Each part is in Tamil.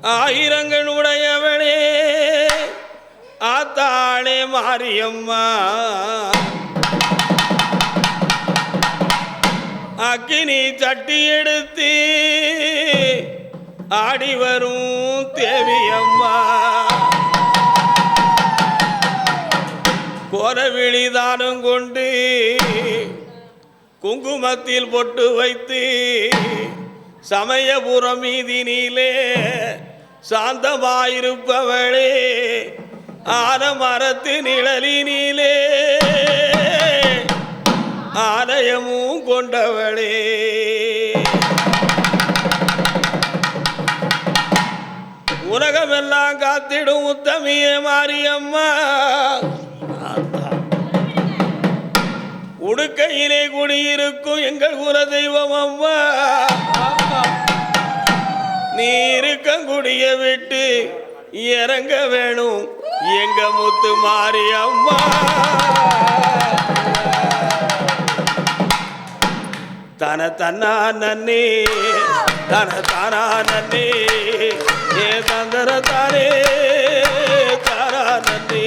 ஆயிரங்கள் உடையவளே ஆத்தாளே மாரியம்மா அக்கினி சட்டி எடுத்து ஆடி வரும் தேவியம்மா கோரவிழிதானம் கொண்டு குங்குமத்தில் பொட்டு வைத்து சமயபுரம் மீதினிலே சாந்தமாயிருப்பவளே ஆன மரத்து நிழலினிலே ஆலயமும் கொண்டவளே உலகமெல்லாம் காத்திடும் உத்தமியே மாரியம்மா உடுக்கையிலே குடியிருக்கும் எங்கள் குல தெய்வம் அம்மா நீ இருக்கங்குடிய விட்டு இறங்க வேணும் எங்க முத்து மாரியம்மா தன தன்னா நன்னே தன தானா நன்னே ஏ தந்தர தாரே தாரா நன்னே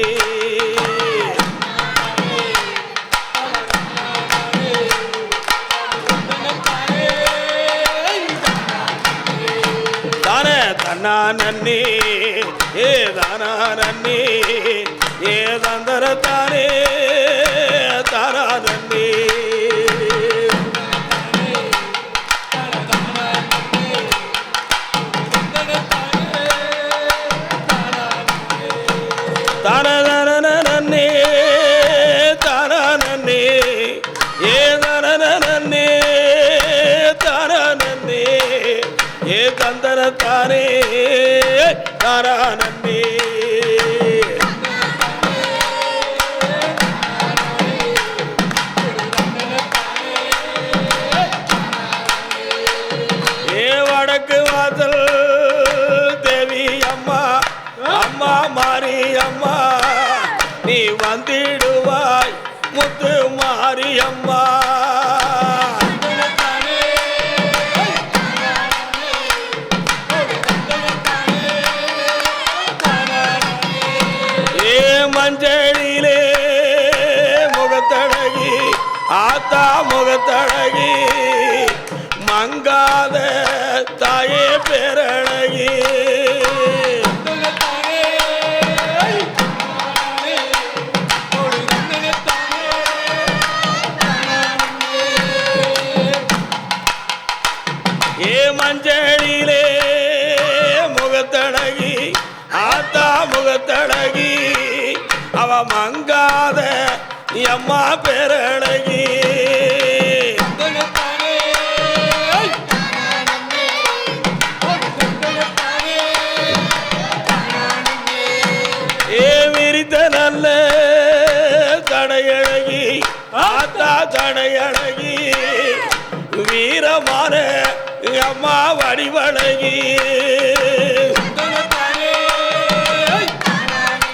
தன்னா நன்னே ஏ தானா நன்னே ஏ தந்தர தாரே தாரா நன்னே தானே தானே ஏ தானே தானே ஏ தந்தர தாரே தானே ஏ வடக்கு வாசல் தேவி அம்மா அம்மா மாரியம்மா நீ வந்திடுவாய் முத்து மாரியம்மா ஏ மஞ்சளிலே முகத்தழகி ஆத்தா முகத்தழகி மங்காத தாயே பேரழகி ஏ மஞ்சளிலே முகத்தழகி ஆத்தா முகத்தழகி அவ மங்காத அம்மா பேரழகி ஏ விரித்த நல்ல தடையழகி ஆத்தா தடையழகி வீரமான அம்மா வடிவழகி